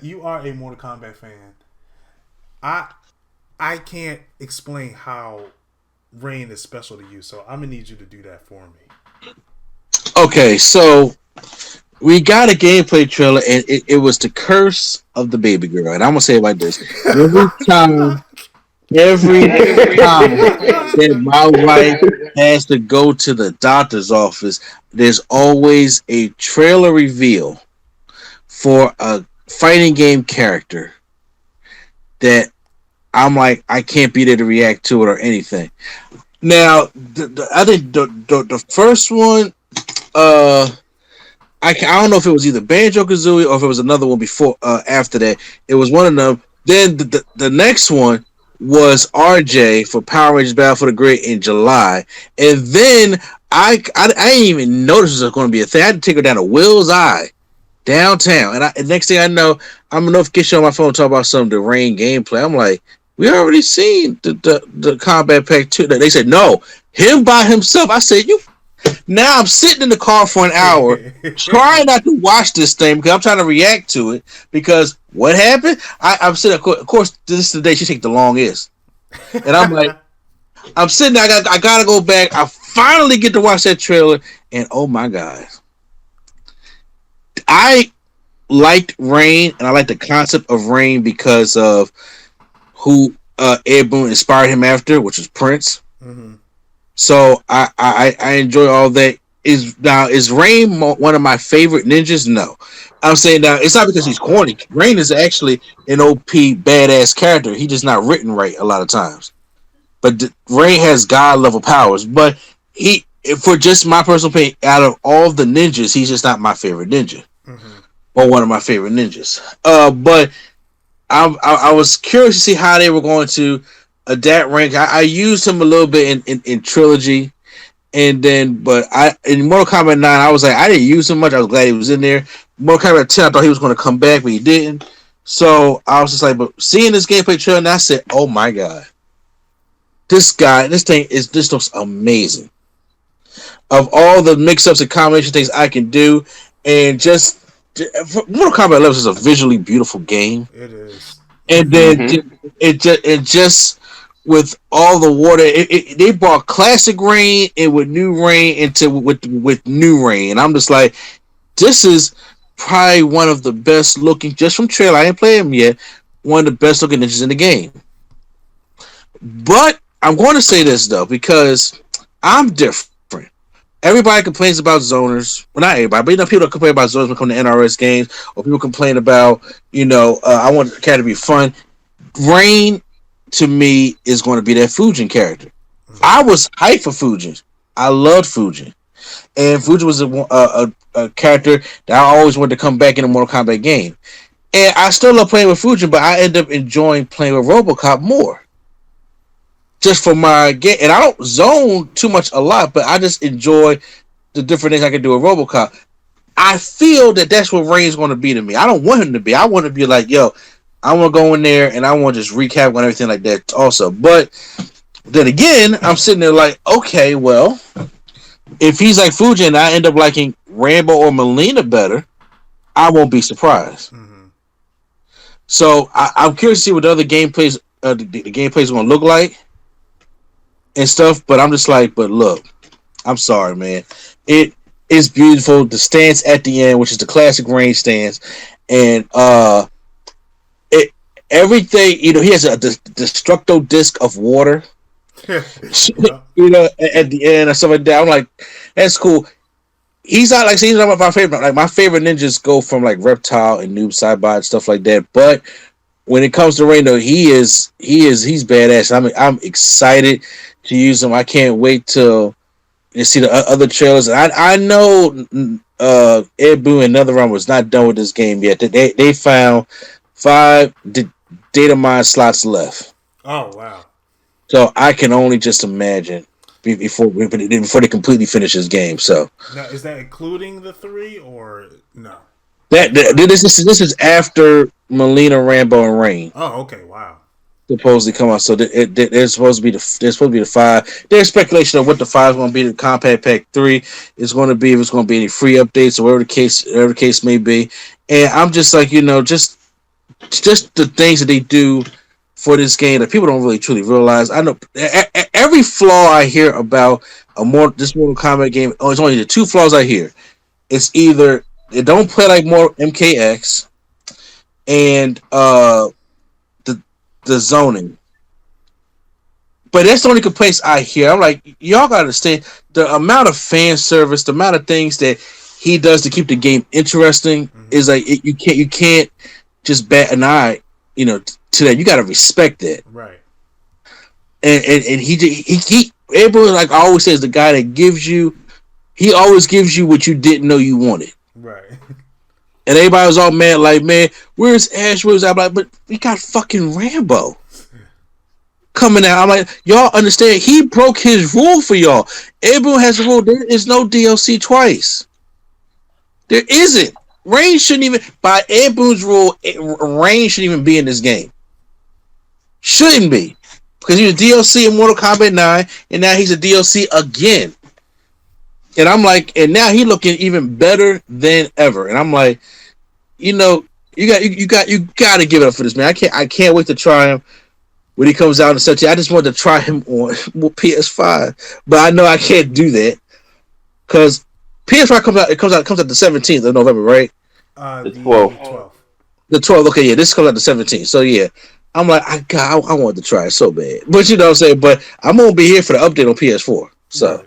You are a Mortal Kombat fan. I I can't explain how Rain is special to you, so I'm gonna need you to do that for me. Okay, so we got a gameplay trailer, and it was the curse of the baby girl. And I'm gonna say it like this: every time, every time that my wife has to go to the doctor's office, there's always a trailer reveal for a fighting game character that I'm like, I can't be there to react to it or anything. Now, I think the first one, uh, I don't know if it was either Banjo Kazooie or if it was another one before after that. It was one of them. Then the next one was RJ for Power Rangers Battle for the Grid in July, and then I didn't even notice it was going to be a thing. I had to take her down to Will's Eye downtown, and next thing I know, I'm a notification on my phone talking about some of the Rain gameplay. I'm like, we already seen the Combat Pack 2. They said no, him by himself. I said, you now I'm sitting in the car for an hour trying not to watch this thing because I'm trying to react to it. Because what happened? I'm sitting. Of course, this is the day she take the longest, and I'm like, I'm sitting there. I gotta go back. I finally get to watch that trailer, and oh my god, I liked Rain, and I like the concept of Rain because of who Ed Boon inspired him after, which was Prince. hmm So I enjoy all that. Is Rain one of my favorite ninjas? No, I'm saying now it's not because he's corny. Rain is actually an OP badass character. He just not written right a lot of times. But Rain has god level powers. But he, for just my personal opinion, out of all the ninjas, he's just not my favorite ninja hmm or one of my favorite ninjas. But I was curious to see how they were going to adapt Rain. I used him a little bit in Trilogy. And then, but I in Mortal Kombat 9, I was like, I didn't use him much. I was glad he was in there. Mortal Kombat 10, I thought he was going to come back, but he didn't. So I was just like, but seeing this gameplay trailer, and I said, oh my god, this guy, this looks amazing. Of all the mix-ups and combination things I can do, and just Mortal Kombat 11 is a visually beautiful game, It is. and then Mm-hmm. it just with all the water, they brought classic rain and with new rain into with new rain, and I'm just like, this is probably one of the best looking, just from trailer. I ain't played him yet. One of the best looking ninjas in the game. But I'm going to say this though because I'm different. Everybody complains about zoners. Well, not everybody, but people that complain about zoners when it comes to NRS games, or people complain about, I want the cat to be fun. Rain to me is going to be that Fujin character. I was hyped for Fujin. I loved Fujin, and Fujin was a character that I always wanted to come back in a Mortal Kombat game. And I still love playing with Fujin, but I end up enjoying playing with RoboCop more, just for my game. And I don't zone too much a lot, but I just enjoy the different things I can do with RoboCop. I feel that that's what Rain's going to be to me. I don't want him to be. I want to be like, yo, I want to go in there and I want to just recap on everything like that also. But then again, I'm sitting there like, okay, well, if he's like Fuji and I end up liking Rambo or Melina better, I won't be surprised. hmm So I'm curious to see what the other gameplays, the gameplays are going to look like and stuff. But I'm just like, but look, I'm sorry, man. It is beautiful. The stance at the end, which is the classic Rain stance, and it everything. He has a destructo disc of water. yeah. At the end or something like that. I'm like, that's cool. He's not my favorite. Like my favorite ninjas go from like Reptile and Noob Saibot and stuff like that. But when it comes to Rain, though, he's badass. I'm excited to use him. I can't wait till you see the other trailers. I know Ed Boon and Netherrealm was not done with this game yet. They found five data mine slots left. Oh wow. So I can only just imagine before they completely finish this game. So Now is that including the three or no? this is after Melina, Rambo, and Rain Oh okay. Wow. supposedly come out. So they're supposed to be the five. There's speculation of what the five is going to be. The Compact Pack 3 is going to be, if it's going to be any free updates or whatever the case may be. And I'm just like, just it's just the things that they do for this game that people don't really truly realize. I know every flaw I hear about this Mortal Kombat game. Oh, it's only the two flaws I hear. It's either it don't play like more MKX and the zoning. But that's the only complaints I hear. I'm like, y'all gotta understand the amount of fan service, the amount of things that he does to keep the game interesting is like you can't just bat an eye, to that. You gotta respect that. Right. And he Abel, like I always say, is the guy that he always gives you what you didn't know you wanted. Right. And everybody was all mad, like, man, where's Ash? Where's that? I'm like, but we got fucking Rambo coming out. I'm like, y'all understand? He broke his rule for y'all. Abel has a rule. There is no DLC twice. There isn't. Rain shouldn't even, by Abel's rule, Rain shouldn't even be in this game. Shouldn't be. Because he was DLC in Mortal Kombat 9, and now he's a DLC again. And I'm like, and now he's looking even better than ever. And I'm like, you got to give it up for this man. I can't wait to try him when he comes out in such. I just wanted to try him on PS5, but I know I can't do that because PS5 comes out the 17th of November, right? The 12th. The 12th. Okay, yeah, this comes out the 17th. So yeah, I'm like, I wanted to try it so bad, but you know what I'm saying. But I'm gonna be here for the update on PS4. So.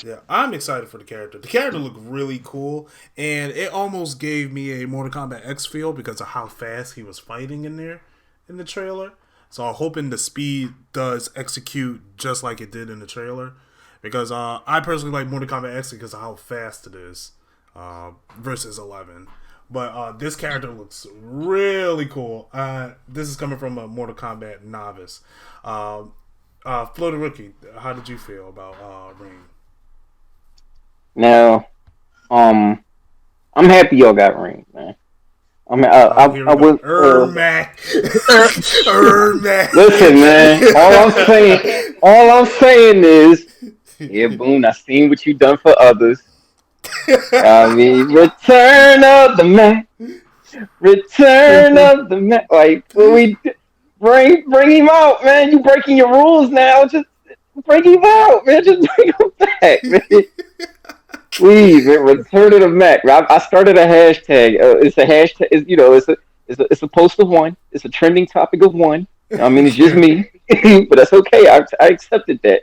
Yeah, I'm excited for the character. The character looked really cool, and it almost gave me a Mortal Kombat X feel because of how fast he was fighting in there in the trailer. So I'm hoping the speed does execute just like it did in the trailer. Because I personally like Mortal Kombat X because of how fast it is versus 11. But this character looks really cool. This is coming from a Mortal Kombat novice. Flo the Rookie, how did you feel about Rain? Now, I'm happy y'all got Rain, man. I mean, I was. Listen, man. All I'm saying is, yeah, Boone. I seen what you done for others. I mean, return of the Mac. Return of the Mac. Like, we bring him out, man. You breaking your rules now. Just bring him out, man. Just bring him back, man. Please, return to the Mac. I started a hashtag. It's a hashtag. It's a post of one. It's a trending topic of one. I mean, it's just me, but that's okay. I accepted that.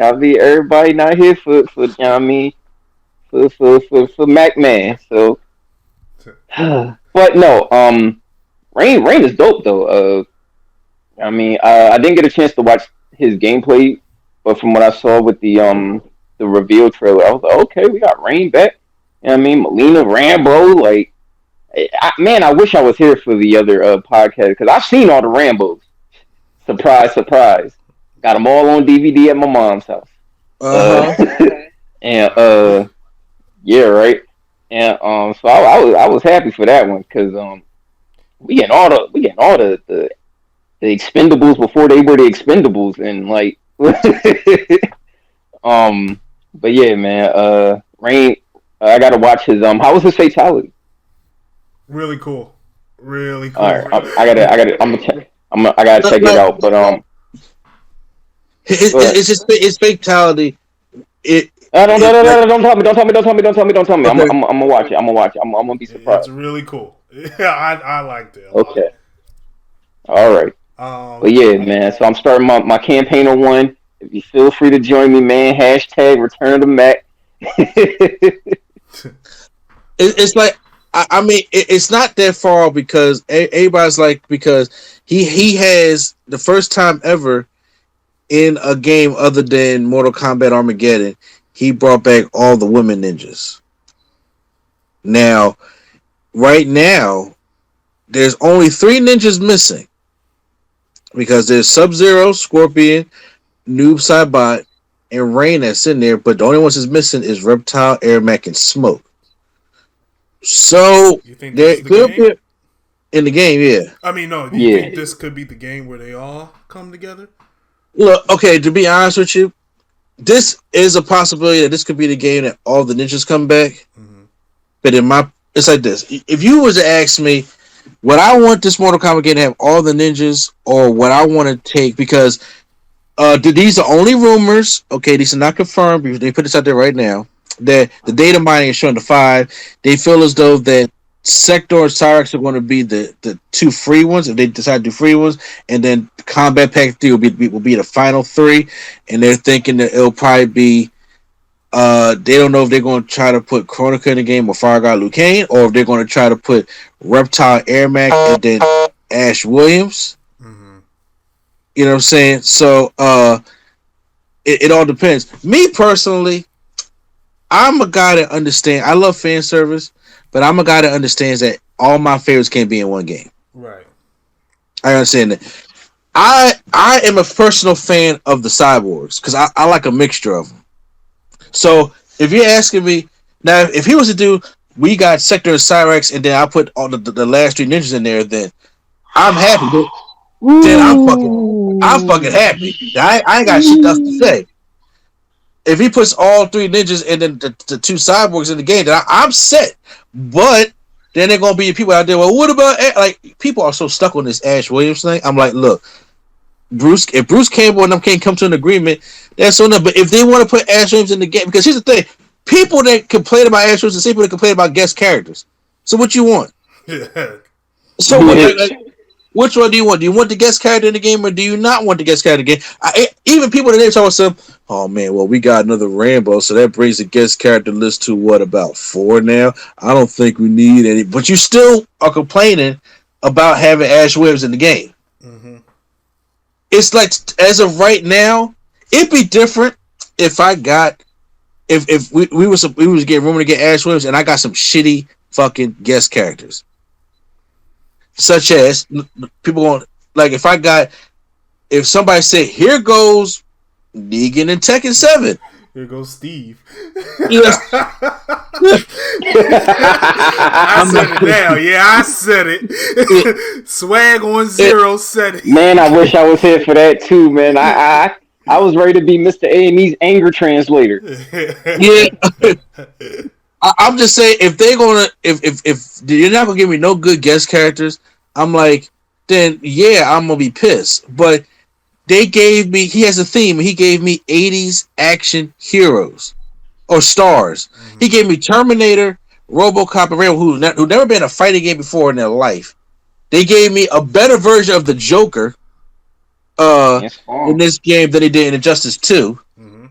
I mean, everybody not here for Mac Man. So, but no, Rain is dope though. I mean, I didn't get a chance to watch his gameplay, but from what I saw with the reveal trailer, I was like, okay, we got Rain back. You know what I mean? Melina, Rambo, like, I wish I was here for the other podcast because I've seen all the Rambos. Surprise, surprise. Got them all on DVD at my mom's house. And yeah, right. And so I was happy for that one because we getting all the Expendables before they were the Expendables and like but yeah, man. Rain. I gotta watch his. How was his fatality? Really cool. Really cool. All right, I gotta check it out. But his fatality. Don't tell me. I'm gonna watch it. I'm gonna be surprised. It's really cool. Yeah, I liked it. Okay. All right. But yeah, man. So I'm starting my campaign on one. If you feel free to join me, man. Hashtag Return to Mac. It's like I mean it's not that far because everybody's like because he has the first time ever in a game other than Mortal Kombat Armageddon he brought back all the women ninjas. Now, right now, there's only 3 ninjas missing because there's Sub-Zero, Scorpion, Noob Saibot, and Rain that's in there, but the only ones that's missing is Reptile, Airmac, and Smoke. So you think this is the game? In the game, yeah. I mean, no. Do you think this could be the game where they all come together? Look, okay. To be honest with you, this is a possibility that this could be the game that all the ninjas come back. Mm-hmm. But it's like this: if you was to ask me, What I want this Mortal Kombat game to have all the ninjas, or what I want to take, because these are only rumors. Okay, these are not confirmed. They put this out there right now. That the data mining is showing the 5. They feel as though that Sector and Cyrex are going to be the 2 free ones if they decide to do free ones, and then Combat Pack 3 will be the final 3. And they're thinking that it'll probably be. They don't know if they're going to try to put Chronica in the game or Fire God Liu Kang, or if they're going to try to put Reptile Ermac and then Ash Williams. Mm-hmm. You know what I'm saying? So it all depends. Me personally, I'm a guy that understands. I love fan service, but I'm a guy that understands that all my favorites can't be in one game. Right. I understand that. I am a personal fan of the cyborgs because I like a mixture of them. So if you're asking me now, if he was to do, we got Sector and Cyrex, and then I put all the last 3 ninjas in there, then I'm happy. Then I'm fucking happy. I ain't got shit else to say. If he puts all 3 ninjas and then the 2 cyborgs in the game, then I'm set. But then they're gonna be people out there. Well, what about like people are so stuck on this Ash Williams thing? I'm like, look, if Bruce Campbell and them can't come to an agreement, that's so enough. But if they want to put Ash Williams in the game, because here's the thing, people that complain about Ash Williams and people that complain about guest characters. So what you want? Yeah. So which one do you want? Do you want the guest character in the game, or do you not want the guest character in the game? Even people that they talk about, oh man, well we got another Rambo, so that brings the guest character list to what, about 4 now? I don't think we need any, but you still are complaining about having Ash Williams in the game. Mm-hmm. It's like, as of right now, it'd be different if I got if we was getting room to get Ash Williams and I got some shitty fucking guest characters. Such as people going like if somebody said, here goes Negan and Tekken 7. Here goes Steve. Yes. I said it now. Yeah, I said it. Swag on 0 said it. Man, I wish I was here for that too, man. I was ready to be Mr. A&E's anger translator. Yeah. I'm just saying, if they're gonna, if you're not gonna give me no good guest characters, I'm like, then yeah, I'm gonna be pissed. But they gave me, he has a theme. He gave me 80s action heroes or stars. Mm-hmm. He gave me Terminator, RoboCop, and Rambo, who never been in a fighting game before in their life. They gave me a better version of the Joker in this game than they did in Injustice 2. Mm-hmm. You know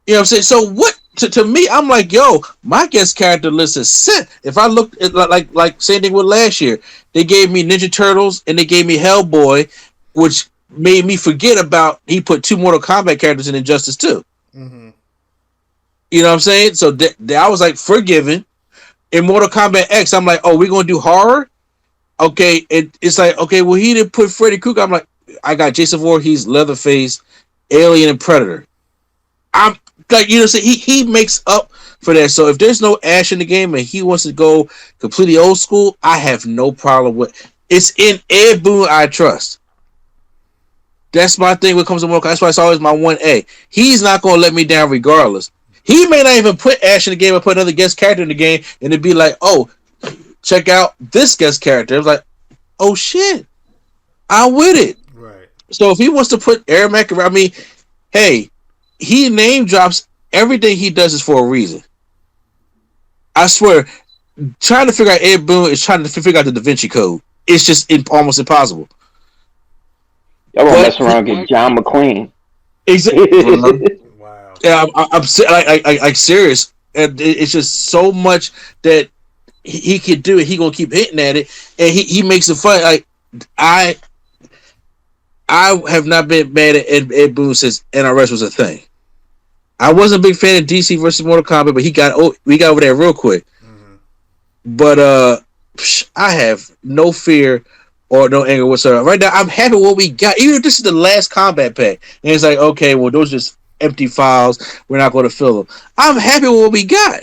what I'm saying? So what? To me, I'm like, yo, my guest character list is set. If I look at like same thing with last year, they gave me Ninja Turtles and they gave me Hellboy, which made me forget about he put 2 Mortal Kombat characters in Injustice 2. Mm-hmm. You know what I'm saying? So I was like forgiven. In Mortal Kombat X, I'm like, oh, we're gonna do horror. Okay, it's like, okay, well, he didn't put Freddy Krueger. I'm like, I got Jason Voorhees, Leatherface, Alien, and Predator. I'm like, you know, so he makes up for that. So if there's no Ash in the game and he wants to go completely old school, I have no problem with. It's in Ed Boon I trust. That's my thing when it comes to Mortal Kombat. That's why it's always my 1A. He's not going to let me down regardless. He may not even put Ash in the game or put another guest character in the game, and it'd be like, oh, check out this guest character. It was like, oh shit, I'm with it. Right. So if he wants to put Ermac around me, hey, he name drops everything he does is for a reason. I swear, trying to figure out Ed Boon is trying to figure out the Da Vinci Code. It's just almost impossible. Y'all gonna mess around and get John McClane. Exactly. Wow. Yeah, I'm serious. And it's just so much that he can do it. He gonna keep hitting at it, and he makes it fun. Like I have not been mad at Ed Boon since NRS was a thing. I wasn't a big fan of DC versus Mortal Kombat, but we got over there real quick. Mm-hmm. But I have no fear or no anger whatsoever. Right now, I'm happy with what we got. Even if this is the last combat pack, and it's like, okay, well, those are just empty files. We're not going to fill them. I'm happy with what we got.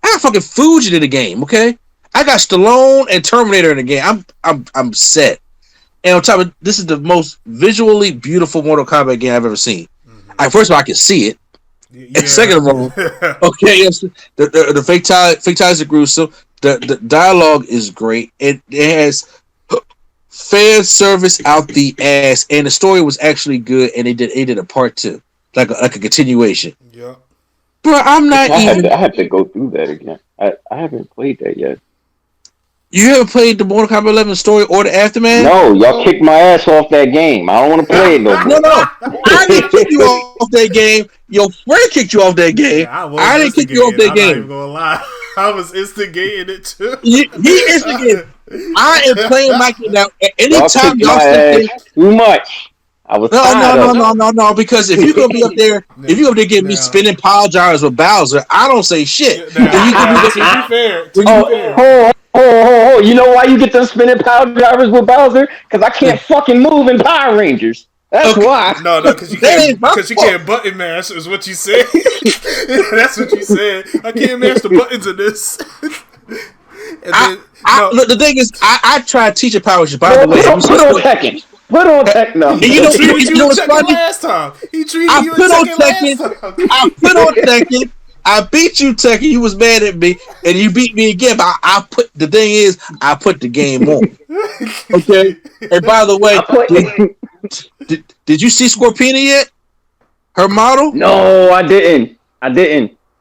I got fucking Fuji in the game, okay? I got Stallone and Terminator in the game. I'm set. And on top of this is the most visually beautiful Mortal Kombat game I've ever seen. Mm-hmm. First of all, I can see it. Yeah. And second of all, okay, yes, the fake ties are gruesome. The dialogue is great. It has fan service out the ass, and the story was actually good. And they did a part two, like a continuation. Yeah. Bro, I'm not even. I have to go through that again. I haven't played that yet. You haven't played the Mortal Kombat 11 story or the Aftermath? No, y'all kicked my ass off that game. I don't want to play it no No, more. no. I didn't kick you off that game. Your friend kicked you off that game. Yeah, I didn't kick you off that I'm game. not even gonna lie. I was instigating it too. He instigated. I am playing Mikey now. Y'all Anytime kicked y'all my sit ass too much. I was tired of it. no. Because if you're gonna be up there, if you're gonna be getting me spinning pile jars with Bowser, I don't say shit. To be fair, You know why you get them spinning power drivers with Bowser? Because I can't fucking move in Power Rangers. That's why. No, because you can't button mash is what you said. That's what you said. I can't mash the buttons in this. Look, the thing is, I try to teach a Power Rangers. By the way, put on Tekken. Put on Tekken. No. You know what's funny? Last time he treated you last time. I put on Tekken. I beat you, Tekken. You was mad at me, and you beat me again. But I put the thing is, I put the game on. Okay. And by the way, did you see Scorpina yet? Her model? No, I didn't.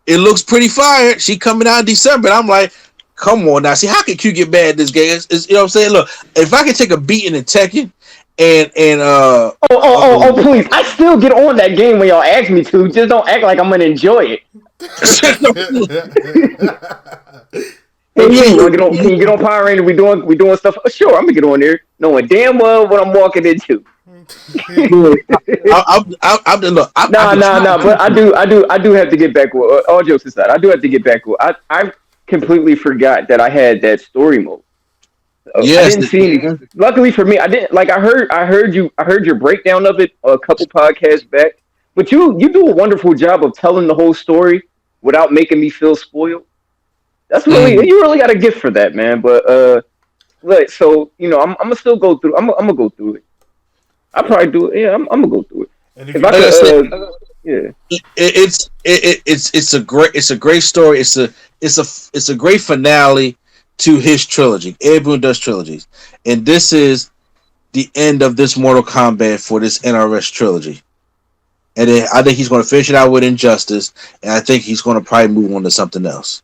It looks pretty fire. She coming out in December. And I'm like, come on now. See, how can Q get mad at this game? You know what I'm saying? Look, if I can take a beating in Tekken, and please! I still get on that game when y'all ask me to. Just don't act like I'm gonna enjoy it. Hey, can you get on Power Ranger? We doing stuff. Oh, sure, I'm gonna get on there, knowing damn well what I'm walking into. But I do have to get back with all jokes aside. I do have to get back with. I completely forgot that I had that story mode. Yes, I didn't see anything. Luckily for me, I didn't. Like I heard your breakdown of it a couple podcasts back. But you do a wonderful job of telling the whole story without making me feel spoiled. That's really you really got a gift for that, man. But so I'm gonna still go through. I'm gonna go through it. I probably do it. Yeah, I'm gonna go through it. And if it's a great story. It's a great finale to his trilogy. Ed Boon does trilogies, and this is the end of this Mortal Kombat for this NRS trilogy. And then I think he's going to finish it out with Injustice, and I think he's going to probably move on to something else.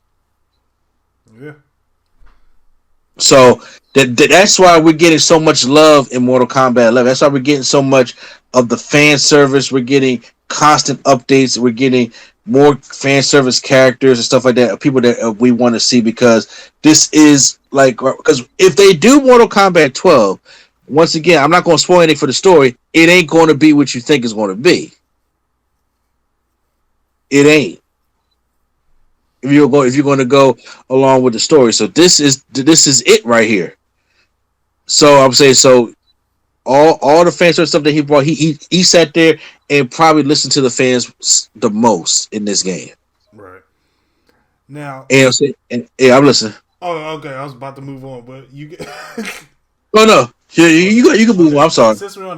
Yeah. So that's why we're getting so much love in Mortal Kombat 11. That's why we're getting so much of the fan service. We're getting constant updates. We're getting more fan service characters and stuff like that. People that we want to see, because this is because if they do Mortal Kombat 12, once again, I'm not going to spoil anything for the story. It ain't going to be what you think it's going to be. It ain't. If you're going to go along with the story, so this is it right here. So I'm saying, so all the fan service stuff that he brought, he sat there and probably listened to the fans the most in this game. Right. Now, and I'm listening. Oh, okay. I was about to move on, but you. Oh no, you can move on. I'm sorry. Since we're on